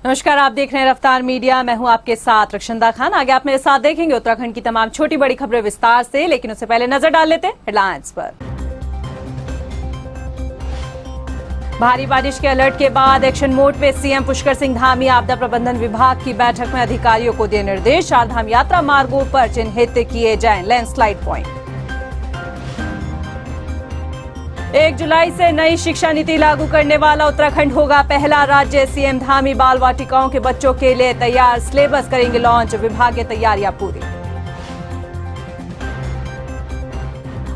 नमस्कार, आप देख रहे हैं रफ्तार मीडिया। मैं हूं आपके साथ रक्षंदा खान। आगे आप मेरे साथ देखेंगे उत्तराखंड की तमाम छोटी बड़ी खबरें विस्तार से, लेकिन उससे पहले नजर डाल लेते हैं हेडलाइंस पर। भारी बारिश के अलर्ट के बाद एक्शन मोड पे सीएम पुष्कर सिंह धामी। आपदा प्रबंधन विभाग की बैठक में अधिकारियों को दिए निर्देश। चारधाम यात्रा मार्गों पर चिन्हित किए जाएं लैंडस्लाइड पॉइंट। 1 जुलाई से नई शिक्षा नीति लागू करने वाला उत्तराखंड होगा पहला राज्य। सीएम धामी बाल वाटिकाओं के बच्चों के लिए तैयार सिलेबस करेंगे लॉन्च। विभागीय तैयारियां पूरी।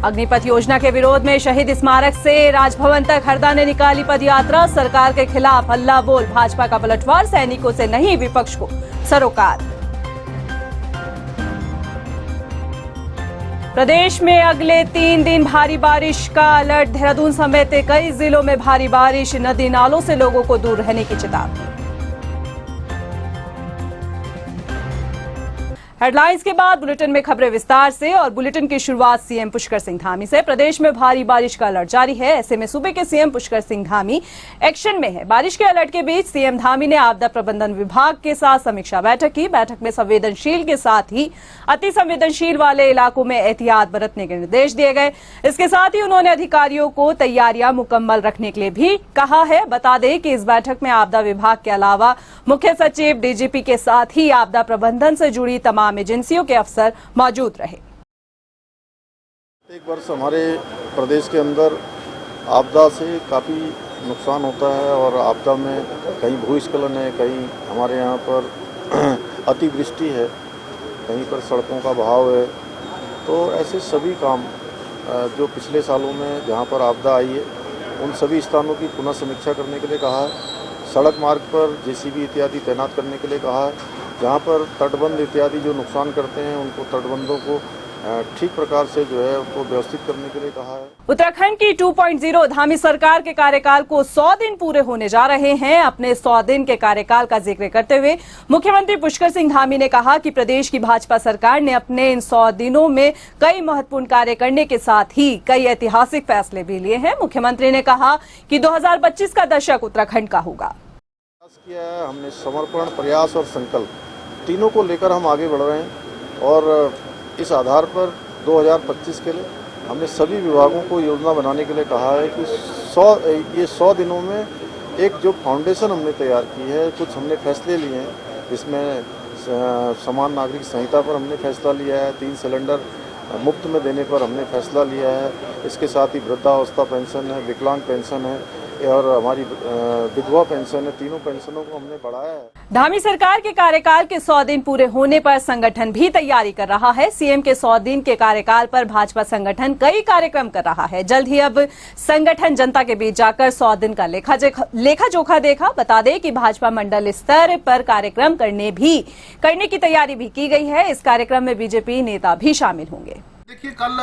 अग्निपथ योजना के विरोध में शहीद स्मारक से राजभवन तक हरदा ने निकाली पदयात्रा। सरकार के खिलाफ हल्ला बोल। भाजपा का पलटवार, सैनिकों से नहीं विपक्ष को सरोकार। प्रदेश में अगले 3 दिन भारी बारिश का अलर्ट। देहरादून समेत कई जिलों में भारी बारिश। नदी नालों से लोगों को दूर रहने की चेतावनी। हेडलाइंस के बाद बुलेटिन में खबरें विस्तार से, और बुलेटिन की शुरुआत सीएम पुष्कर सिंह धामी से। प्रदेश में भारी बारिश का अलर्ट जारी है। ऐसे में सूबे के सीएम पुष्कर सिंह धामी एक्शन में है। बारिश के अलर्ट के बीच सीएम धामी ने आपदा प्रबंधन विभाग के साथ समीक्षा बैठक की। बैठक में संवेदनशील के साथ ही अति संवेदनशील वाले इलाकों में एहतियात बरतने के निर्देश दिए गए। इसके साथ ही उन्होंने अधिकारियों को तैयारियां मुकम्मल रखने के लिए भी कहा है। बता दें कि इस बैठक में आपदा विभाग के अलावा मुख्य सचिव, डीजीपी के साथ ही आपदा प्रबंधन से जुड़ी तमाम एजेंसियों के अफसर मौजूद रहे। एक वर्ष हमारे प्रदेश के अंदर आपदा से काफ़ी नुकसान होता है, और आपदा में कहीं भूस्खलन है, कहीं हमारे यहाँ पर अतिवृष्टि है, कहीं पर सड़कों का बहाव है। तो ऐसे सभी काम जो पिछले सालों में जहाँ पर आपदा आई है, उन सभी स्थानों की पुनः समीक्षा करने के लिए कहा है। सड़क मार्ग पर जेसीबी इत्यादि तैनात करने के लिए कहा है। जहाँ पर तटबंध इत्यादि जो नुकसान करते हैं, उनको तटबंधों को ठीक प्रकार से जो है उनको व्यवस्थित करने के लिए कहा है। उत्तराखंड की 2.0 धामी सरकार के कार्यकाल को 100 दिन पूरे होने जा रहे हैं। अपने 100 दिन के कार्यकाल का जिक्र करते हुए मुख्यमंत्री पुष्कर सिंह धामी ने कहा कि प्रदेश की भाजपा सरकार ने अपने इन 100 दिनों में कई महत्वपूर्ण कार्य करने के साथ ही कई ऐतिहासिक फैसले भी लिए हैं। मुख्यमंत्री ने कहा कि 2025 का दशक उत्तराखंड का होगा। किया है हमने समर्पण, प्रयास और संकल्प तीनों को लेकर हम आगे बढ़ रहे हैं, और इस आधार पर 2025 के लिए हमने सभी विभागों को योजना बनाने के लिए कहा है कि 100 दिनों में एक जो फाउंडेशन हमने तैयार की है, कुछ हमने फैसले लिए हैं। इसमें समान नागरिक संहिता पर हमने फैसला लिया है, 3 सिलेंडर मुफ्त में देने पर हमने फैसला लिया है। इसके साथ ही वृद्धावस्था पेंशन है, विकलांग पेंशन है, और हमारी विधवा पेंशन है। तीनों पेंशनों को हमने बढ़ाया है। धामी सरकार के कार्यकाल के 100 दिन पूरे होने पर संगठन भी तैयारी कर रहा है। सीएम के 100 दिन के कार्यकाल पर भाजपा संगठन कई कार्यक्रम कर रहा है। जल्द ही अब संगठन जनता के बीच जाकर 100 दिन का लेखा जोखा देखा। बता दें कि भाजपा मंडल स्तर पर कार्यक्रम करने की तैयारी भी की गई है। इस कार्यक्रम में बीजेपी नेता भी शामिल होंगे। देखिए, कल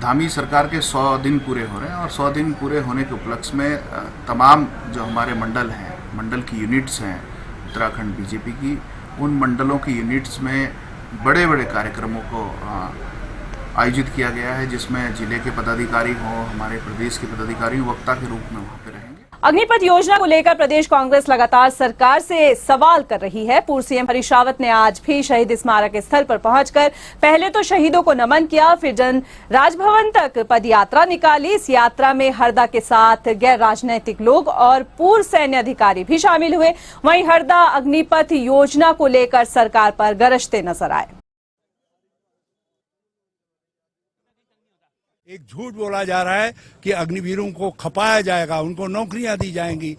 धामी सरकार के 100 दिन पूरे हो रहे हैं, और 100 दिन पूरे होने के उपलक्ष्य में तमाम जो हमारे मंडल हैं, मंडल की यूनिट्स हैं उत्तराखंड बीजेपी की, उन मंडलों की यूनिट्स में बड़े बड़े कार्यक्रमों को आयोजित किया गया है, जिसमें जिले के पदाधिकारी हों, हमारे प्रदेश के पदाधिकारी वक्ता के रूप में वहाँ पे रहेंगे। अग्निपथ योजना को लेकर प्रदेश कांग्रेस लगातार सरकार से सवाल कर रही है। पूर्व सीएम हरीश रावत ने आज भी शहीद स्मारक स्थल पर पहुंचकर पहले तो शहीदों को नमन किया, फिर जन राजभवन तक पदयात्रा निकाली। इस यात्रा में हरदा के साथ गैर राजनीतिक लोग और पूर्व सैन्य अधिकारी भी शामिल हुए। वहीं हरदा अग्निपथ योजना को लेकर सरकार पर गरजते नजर आए। एक झूठ बोला जा रहा है कि अग्निवीरों को खपाया जाएगा, उनको नौकरियां दी जाएंगी।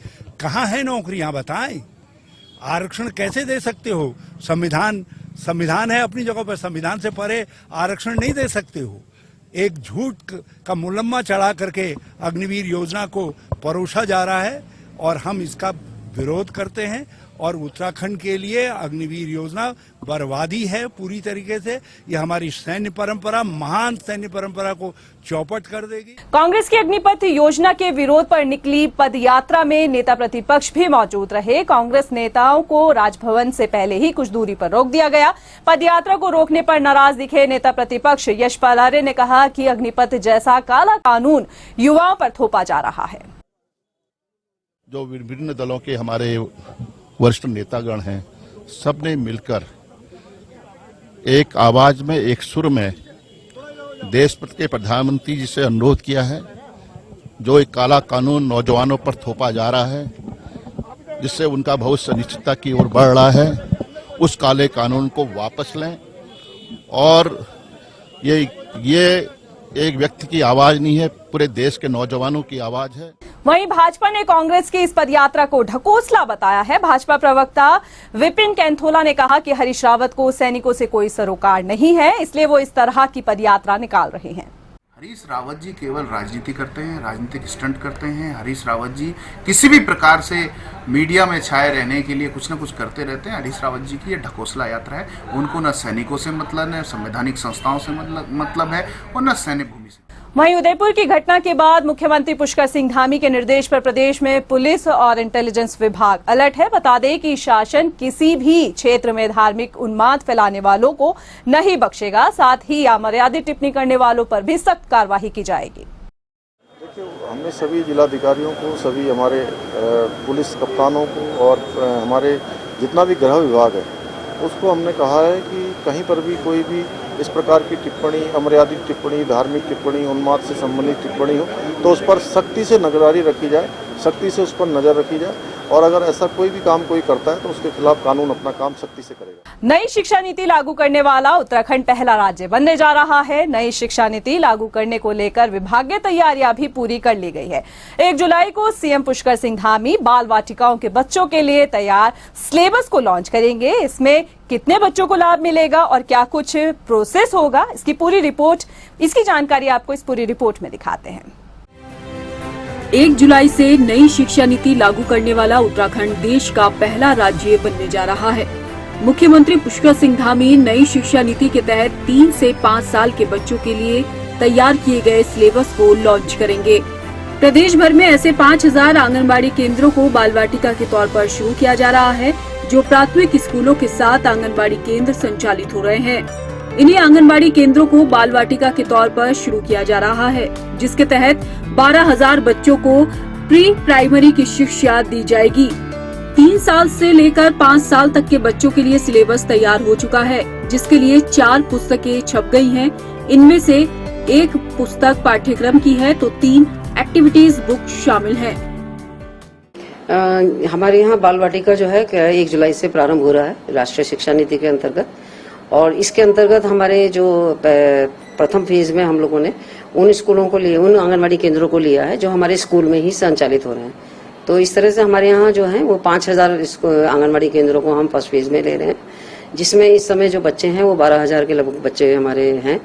कहाँ है नौकरियां, बताएं। आरक्षण कैसे दे सकते हो? संविधान है अपनी जगह पर, संविधान से परे आरक्षण नहीं दे सकते हो। एक झूठ का मुलम्मा चढ़ा करके अग्निवीर योजना को परोसा जा रहा है, और हम इसका विरोध करते हैं। और उत्तराखंड के लिए अग्निवीर योजना बर्बादी है पूरी तरीके से। ये हमारी सैन्य परंपरा, महान सैन्य परंपरा को चौपट कर देगी। कांग्रेस की अग्निपथ योजना के विरोध पर निकली पदयात्रा में नेता प्रतिपक्ष भी मौजूद रहे। कांग्रेस नेताओं को राजभवन से पहले ही कुछ दूरी पर रोक दिया गया। पदयात्रा को रोकने पर नाराज दिखे नेता प्रतिपक्ष यशपाल आर्य ने कहा कि अग्निपथ जैसा काला कानून युवाओं पर थोपा जा रहा है। जो विभिन्न दलों के हमारे वरिष्ठ नेतागण हैं, सबने मिलकर एक आवाज में, एक सुर में देश के प्रधानमंत्री जी से अनुरोध किया है। जो एक काला कानून नौजवानों पर थोपा जा रहा है, जिससे उनका भविष्य अनिश्चितता की ओर बढ़ रहा है, उस काले कानून को वापस लें। और ये एक व्यक्ति की आवाज नहीं है, पूरे देश के नौजवानों की आवाज है। वहीं भाजपा ने कांग्रेस की इस पदयात्रा को ढकोसला बताया है। भाजपा प्रवक्ता विपिन कैंथोला ने कहा कि हरीश रावत को सैनिकों से कोई सरोकार नहीं है, इसलिए वो इस तरह की पदयात्रा निकाल रहे हैं। हरीश रावत जी केवल राजनीति करते हैं, राजनीतिक स्टंट करते हैं। हरीश रावत जी किसी भी प्रकार से मीडिया में छाए रहने के लिए कुछ न कुछ करते रहते हैं। हरीश रावत जी की ये ढकोसला यात्रा है। उनको न सैनिकों से मतलब है, संवैधानिक संस्थाओं से मतलब है, और न सैन्य भूमि से। वहीं उदयपुर की घटना के बाद मुख्यमंत्री पुष्कर सिंह धामी के निर्देश पर प्रदेश में पुलिस और इंटेलिजेंस विभाग अलर्ट है। बता दें कि शासन किसी भी क्षेत्र में धार्मिक उन्माद फैलाने वालों को नहीं बख्शेगा, साथ ही अमर्यादित टिप्पणी करने वालों पर भी सख्त कार्रवाई की जाएगी। देखिए, हमने सभी जिलाधिकारियों को, सभी हमारे पुलिस कप्तानों को और हमारे जितना भी गृह विभाग है उसको हमने कहा है कि कहीं पर भी कोई भी इस प्रकार की टिप्पणी, अमर्यादित टिप्पणी, धार्मिक टिप्पणी, उन्माद से संबंधित टिप्पणी हो तो उस पर सख्ती से नजरदारी रखी जाए, सख्ती से उस पर नजर रखी जाए। और अगर ऐसा कोई भी काम कोई करता है तो उसके खिलाफ कानून अपना काम सख्ती से करेगा। नई शिक्षा नीति लागू करने वाला उत्तराखंड पहला राज्य बनने जा रहा है। नई शिक्षा नीति लागू करने को लेकर विभागीय तैयारियां भी पूरी कर ली गई है। 1 जुलाई को सीएम पुष्कर सिंह धामी बाल वाटिकाओं के बच्चों के लिए तैयार सिलेबस को लॉन्च करेंगे। इसमें कितने बच्चों को लाभ मिलेगा और क्या कुछ प्रोसेस होगा, इसकी जानकारी आपको इस पूरी रिपोर्ट में दिखाते हैं। 1 जुलाई से नई शिक्षा नीति लागू करने वाला उत्तराखंड देश का पहला राज्य बनने जा रहा है। मुख्यमंत्री पुष्कर सिंह धामी नई शिक्षा नीति के तहत 3 से 5 साल के बच्चों के लिए तैयार किए गए सिलेबस को लॉन्च करेंगे। प्रदेश भर में ऐसे 5000 आंगनबाड़ी केंद्रों को बाल वाटिका के तौर पर शुरू किया जा रहा है, जो प्राथमिक स्कूलों के साथ आंगनबाड़ी केंद्र संचालित हो रहे हैं। इन्हीं आंगनबाड़ी केंद्रों को बाल वाटिका के तौर पर शुरू किया जा रहा है, जिसके तहत 12,000 बच्चों को प्री प्राइमरी की शिक्षा दी जाएगी। 3 साल से लेकर 5 साल तक के बच्चों के लिए सिलेबस तैयार हो चुका है, जिसके लिए 4 पुस्तकें छप गई हैं। इनमें से 1 पुस्तक पाठ्यक्रम की है तो 3 एक्टिविटीज बुक शामिल है। हमारे यहाँ बाल वाटिका जो है 1 जुलाई से प्रारंभ हो रहा है राष्ट्रीय शिक्षा नीति के अंतर्गत। और इसके अंतर्गत हमारे जो प्रथम फेज में हम लोगों ने उन स्कूलों को लिए, उन आंगनबाड़ी केंद्रों को लिया है जो हमारे स्कूल में ही संचालित हो रहे हैं। तो इस तरह से हमारे यहाँ जो है वो 5000 आंगनबाड़ी केंद्रों को हम फर्स्ट फेज में ले रहे हैं, जिसमें इस समय जो बच्चे हैं वो 12,000 के लगभग बच्चे हमारे हैं।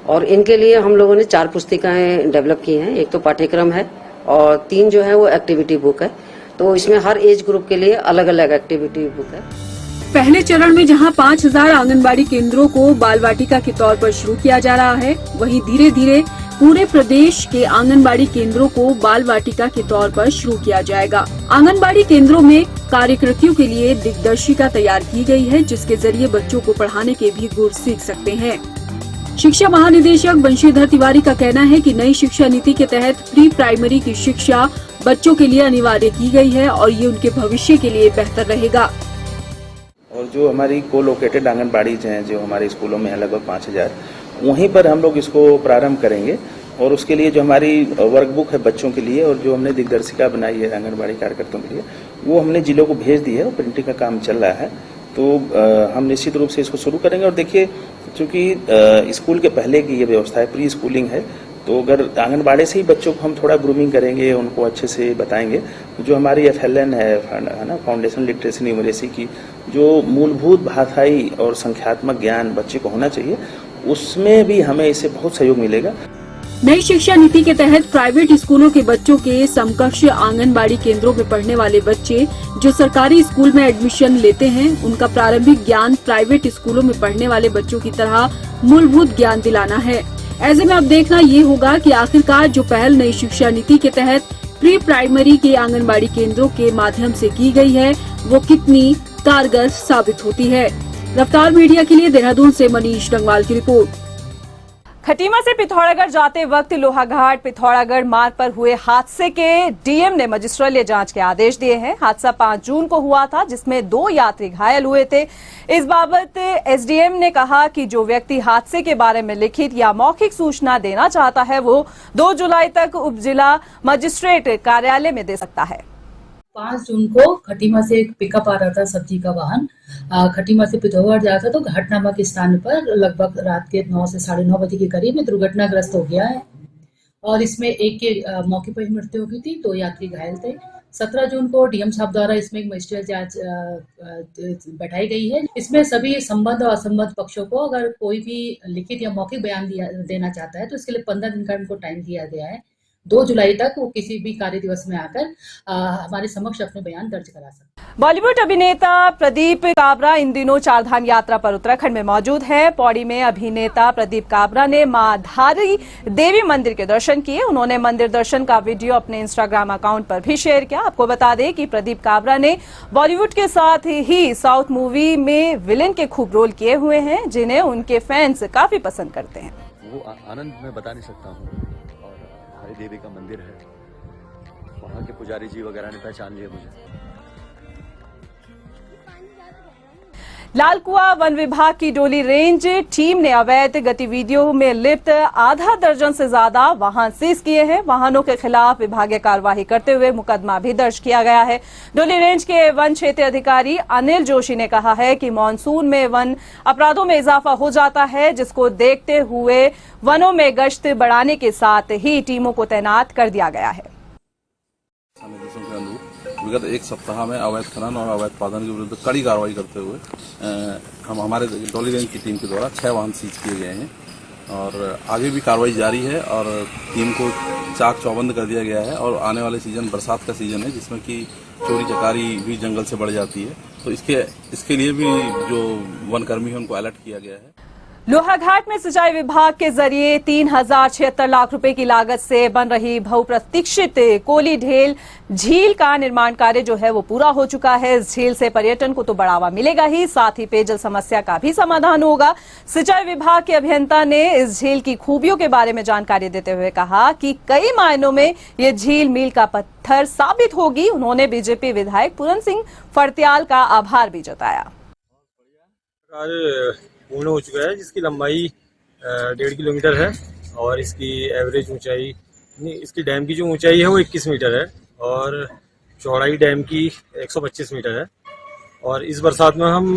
और इनके लिए हम लोगों ने 4 पुस्तिकाएं डेवलप की हैं। एक तो पाठ्यक्रम है और 3 जो है वो एक्टिविटी बुक है। तो इसमें हर एज ग्रुप के लिए अलग अलग एक्टिविटी बुक है। पहले चरण में जहां 5000 आंगनबाड़ी केंद्रों को बाल वाटिका के तौर पर शुरू किया जा रहा है, वहीं धीरे धीरे पूरे प्रदेश के आंगनबाड़ी केंद्रों को बाल वाटिका के तौर पर शुरू किया जाएगा। आंगनबाड़ी केंद्रों में कार्यकृतियों के लिए दिग्दर्शिका तैयार की गई है, जिसके जरिए बच्चों को पढ़ाने के भी गुर सीख सकते हैं। शिक्षा महानिदेशक बंशीधर तिवारी का कहना है कि नई शिक्षा नीति के तहत प्री प्राइमरी की शिक्षा बच्चों के लिए अनिवार्य की गई है और ये उनके भविष्य के लिए बेहतर रहेगा। और जो हमारी को-लोकेटेड आंगनबाड़ीज हैं जो हमारे स्कूलों में है लगभग 5000, वहीं पर हम लोग इसको प्रारंभ करेंगे। और उसके लिए जो हमारी वर्कबुक है बच्चों के लिए और जो हमने दिग्दर्शिका बनाई है आंगनबाड़ी कार्यकर्ताओं के लिए, वो हमने जिलों को भेज दी है और प्रिंटिंग का काम चल रहा है। तो हम निश्चित रूप से इसको शुरू करेंगे। और देखिए, चूंकि स्कूल के पहले की ये व्यवस्था है, प्री स्कूलिंग है, तो अगर आंगनबाड़ी से ही बच्चों को हम थोड़ा ग्रूमिंग करेंगे, उनको अच्छे से बताएंगे, तो जो हमारी FLN है ना, फाउंडेशन लिटरेसी न्यूमरेसी की जो मूलभूत भाषाई और संख्यात्मक ज्ञान बच्चे को होना चाहिए, उसमें भी हमें इससे बहुत सहयोग मिलेगा। नई शिक्षा नीति के तहत प्राइवेट स्कूलों के बच्चों के समकक्ष आंगनबाड़ी केंद्रों में पढ़ने वाले बच्चे जो सरकारी स्कूल में एडमिशन लेते हैं, उनका प्रारंभिक ज्ञान प्राइवेट स्कूलों में पढ़ने वाले बच्चों की तरह मूलभूत ज्ञान दिलाना है। ऐसे में अब देखना ये होगा कि आखिरकार जो पहल नई शिक्षा नीति के तहत प्री प्राइमरी के आंगनबाड़ी केंद्रों के माध्यम से की गई है, वो कितनी कारगर साबित होती है। रफ्तार मीडिया के लिए देहरादून से मनीष डंगवाल की रिपोर्ट। खटीमा से पिथौरागढ़ जाते वक्त लोहाघाट पिथौरागढ़ मार्ग पर हुए हादसे के डीएम ने मजिस्ट्रेट जांच के आदेश दिए हैं। हादसा 5 जून को हुआ था, जिसमें 2 यात्री घायल हुए थे। इस बाबत एसडीएम ने कहा कि जो व्यक्ति हादसे के बारे में लिखित या मौखिक सूचना देना चाहता है वो 2 जुलाई तक उप जिला मजिस्ट्रेट कार्यालय में दे सकता है। 5 जून को खटीमा से एक पिकअप आ रहा था, सब्जी का वाहन खटीमा से पिथौरागढ़ जा रहा था, तो घाट नामक स्थान पर लगभग रात के 9 से 9:30 बजे के करीब में दुर्घटनाग्रस्त हो गया है और इसमें एक के मौके पर ही मृत्यु हो गई थी, 2 यात्री घायल थे। 17 जून को डीएम साहब द्वारा इसमें एक मजिस्ट्रेट जांच बैठाई गई है। इसमें सभी संबद्ध और असंबद्ध पक्षों को अगर कोई भी लिखित या मौखिक बयान देना चाहता है तो इसके लिए 15 दिन का उनको टाइम दिया गया है। 2 जुलाई तक वो किसी भी कार्य दिवस में आकर हमारे समक्ष अपने बयान दर्ज करा सकते हैं। बॉलीवुड अभिनेता प्रदीप काबरा इन दिनों चारधाम यात्रा पर उत्तराखंड में मौजूद है। पौड़ी में अभिनेता प्रदीप काबरा ने मां धारी देवी मंदिर के दर्शन किए। उन्होंने मंदिर दर्शन का वीडियो अपने इंस्टाग्राम अकाउंट पर भी शेयर किया। आपको बता दें कि प्रदीप काबरा ने बॉलीवुड के साथ ही साउथ मूवी में विलेन के खूब रोल किए हुए हैं, जिन्हें उनके फैंस काफी पसंद करते हैं। वो आनंद मैं बता नहीं सकता हूँ। धारी देवी का मंदिर है, वहाँ के पुजारी जी वगैरह ने पहचान लिया मुझे। लालकुआ वन विभाग की डोली रेंज टीम ने अवैध गतिविधियों में लिप्त आधा दर्जन से ज्यादा वाहन सीज किए हैं। वाहनों के खिलाफ विभागीय कार्रवाई करते हुए मुकदमा भी दर्ज किया गया है। डोली रेंज के वन क्षेत्र अधिकारी अनिल जोशी ने कहा है कि मानसून में वन अपराधों में इजाफा हो जाता है, जिसको देखते हुए वनों में गश्त बढ़ाने के साथ ही टीमों को तैनात कर दिया गया है। विगत 1 सप्ताह में अवैध खनन और अवैध उत्पादन के विरुद्ध कड़ी कार्रवाई करते हुए हम हमारे डोली रेंज की टीम के द्वारा 6 वाहन सीज किए गए हैं और आगे भी कार्रवाई जारी है और टीम को चाक चौबंद कर दिया गया है। और आने वाले सीजन बरसात का सीजन है, जिसमें कि चोरी चकारी भी जंगल से बढ़ जाती है, तो इसके लिए भी जो वनकर्मी है उनको अलर्ट किया गया है। लोहाघाट में सिंचाई विभाग के जरिए 3076 लाख रुपए की लागत से बन रही बहुप्रतीक्षित कोली ढेल झील का निर्माण कार्य जो है वो पूरा हो चुका है। इस झील से पर्यटन को तो बढ़ावा मिलेगा ही, साथ ही पेयजल समस्या का भी समाधान होगा। सिंचाई विभाग के अभियंता ने इस झील की खूबियों के बारे में जानकारी देते हुए कहा कि कई मायनों में ये झील मील का पत्थर साबित होगी। उन्होंने बीजेपी विधायक पूरन सिंह फर्त्याल का आभार भी जताया। पूर्ण हो चुका है, जिसकी लंबाई 1.5 किलोमीटर है और इसकी एवरेज ऊंचाई, इसकी डैम की जो ऊंचाई है वो 21 मीटर है और चौड़ाई डैम की 125 मीटर है। और इस बरसात में हम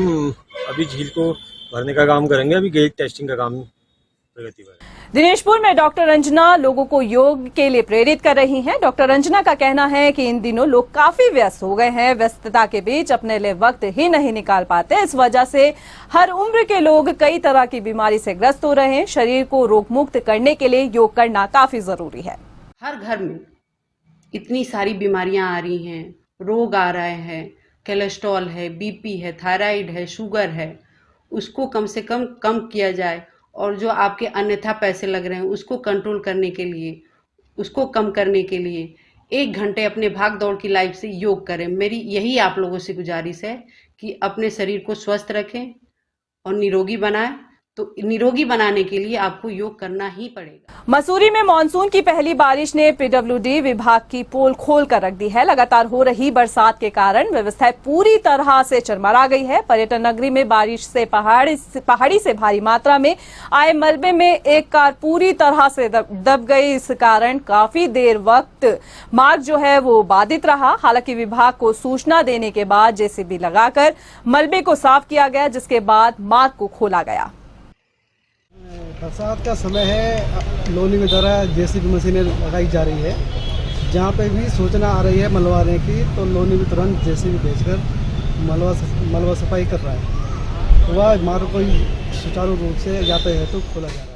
अभी झील को भरने का काम करेंगे। अभी गेट टेस्टिंग का काम प्रगति पर है। दिनेशपुर में डॉक्टर रंजना लोगों को योग के लिए प्रेरित कर रही हैं। डॉक्टर रंजना का कहना है कि इन दिनों लोग काफी व्यस्त हो गए हैं, व्यस्तता के बीच अपने लिए वक्त ही नहीं निकाल पाते। इस वजह से हर उम्र के लोग कई तरह की बीमारी से ग्रस्त हो रहे हैं। शरीर को रोग मुक्त करने के लिए योग करना काफी जरूरी है। हर घर में इतनी सारी बीमारियां आ रही हैं, रोग आ रहे हैं, कोलेस्ट्रॉल है, बीपी है, थायराइड है, शुगर है, उसको कम से कम किया जाए और जो आपके अन्यथा पैसे लग रहे हैं उसको कंट्रोल करने के लिए, उसको कम करने के लिए 1 घंटे अपने भाग दौड़ की लाइफ से योग करें। मेरी यही आप लोगों से गुजारिश है कि अपने शरीर को स्वस्थ रखें और निरोगी बनाएं। तो निरोगी बनाने के लिए आपको योग करना ही पड़ेगा। मसूरी में मानसून की पहली बारिश ने पीडब्ल्यूडी विभाग की पोल खोल कर रख दी है। लगातार हो रही बरसात के कारण व्यवस्था पूरी तरह से चरमरा गई है। पर्यटन नगरी में बारिश से पहाड़ी से भारी मात्रा में आए मलबे में एक कार पूरी तरह से दब गई। इस कारण काफी देर वक्त मार्ग जो है वो बाधित रहा। हालांकि विभाग को सूचना देने के बाद जेसीबी लगाकर मलबे को साफ किया गया, जिसके बाद मार्ग को खोला गया। बरसात का समय है, लोनी में द्वारा जेसीबी मशीनें लगाई जा रही है। जहाँ पे भी सूचना आ रही है मलबाने की, तो लोनी में तुरंत जेसीबी भेजकर मलबा सफाई कर रहा है। तो वह मार्ग को सुचारू रूप से यातायात हेतु खोला जा रहा है।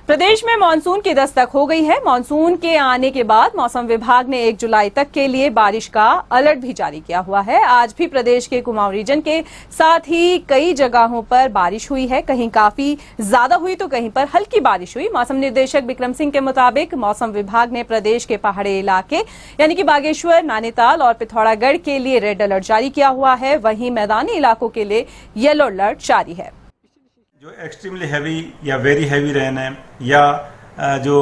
प्रदेश में मानसून की दस्तक हो गई है। मानसून के आने के बाद मौसम विभाग ने 1 जुलाई तक के लिए बारिश का अलर्ट भी जारी किया हुआ है। आज भी प्रदेश के कुमाऊं रीजन के साथ ही कई जगहों पर बारिश हुई है। कहीं काफी ज्यादा हुई तो कहीं पर हल्की बारिश हुई। मौसम निदेशक विक्रम सिंह के मुताबिक मौसम विभाग ने प्रदेश के पहाड़ी इलाके यानी कि बागेश्वर, नैनीताल और पिथौरागढ़ के लिए रेड अलर्ट जारी किया हुआ है। वहीं मैदानी इलाकों के लिए येलो अलर्ट जारी है। जो एक्सट्रीमली हैवी या वेरी हैवी रेन है या जो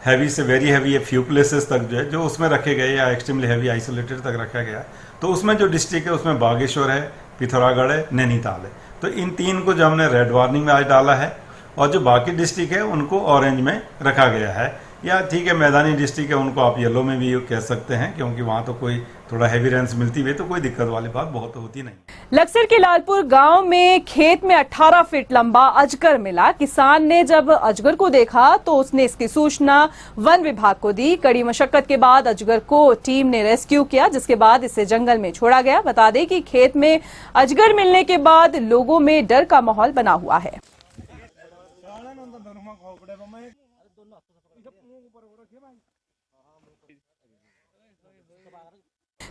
हैवी से वेरी हैवी या फ्यू प्लेसेस तक जो है जो उसमें रखे गए या एक्सट्रीमली हैवी आइसोलेटेड तक रखा गया, तो उसमें जो डिस्ट्रिक्ट है उसमें बागेश्वर है, पिथौरागढ़ है, नैनीताल है। तो इन 3 को जो हमने रेड वार्निंग में आज डाला है और जो बाकी डिस्ट्रिक्ट है उनको ऑरेंज में रखा गया है, या ठीक है मैदानी डिस्ट्रिक्ट है उनको आप येलो में भी कह सकते हैं, क्योंकि वहां तो कोई थोड़ा हैवी रेन्स मिलती हुई तो कोई दिक्कत वाली बात बहुत होती नहीं। लक्सर के लालपुर गांव में खेत में 18 फीट लंबा अजगर मिला। किसान ने जब अजगर को देखा तो उसने इसकी सूचना वन विभाग को दी। कड़ी मशक्कत के बाद अजगर को टीम ने रेस्क्यू किया, जिसके बाद इसे जंगल में छोड़ा गया। बता दें कि खेत में अजगर मिलने के बाद लोगों में डर का माहौल बना हुआ है।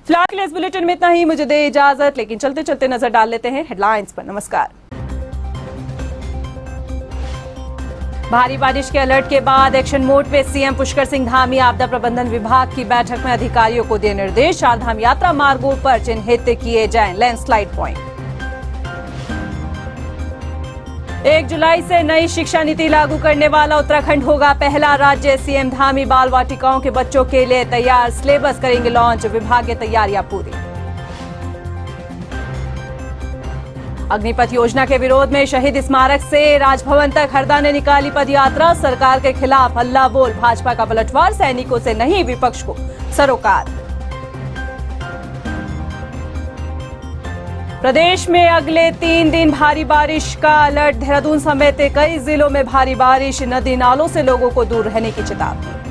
फिलहाल के लिए इस बुलेटिन में इतना ही। मुझे दे इजाजत, लेकिन चलते चलते नजर डाल लेते हैं हेडलाइंस पर। नमस्कार। भारी बारिश के अलर्ट के बाद एक्शन मोड पे सीएम पुष्कर सिंह धामी। आपदा प्रबंधन विभाग की बैठक में अधिकारियों को दिए निर्देश। चारधाम यात्रा मार्गों पर चिन्हित किए जाएं लैंडस्लाइड पॉइंट। 1 जुलाई से नई शिक्षा नीति लागू करने वाला उत्तराखंड होगा पहला राज्य। सीएम धामी बाल वाटिकाओं के बच्चों के लिए तैयार सिलेबस करेंगे लॉन्च। विभागीय तैयारियां पूरी। अग्निपथ योजना के विरोध में शहीद स्मारक से राजभवन तक हरदा ने निकाली पदयात्रा। सरकार के खिलाफ हल्ला बोल। भाजपा का पलटवार, सैनिकों से नहीं विपक्ष को सरोकार। प्रदेश में अगले 3 दिन भारी बारिश का अलर्ट। देहरादून समेत कई जिलों में भारी बारिश। नदी नालों से लोगों को दूर रहने की चेतावनी।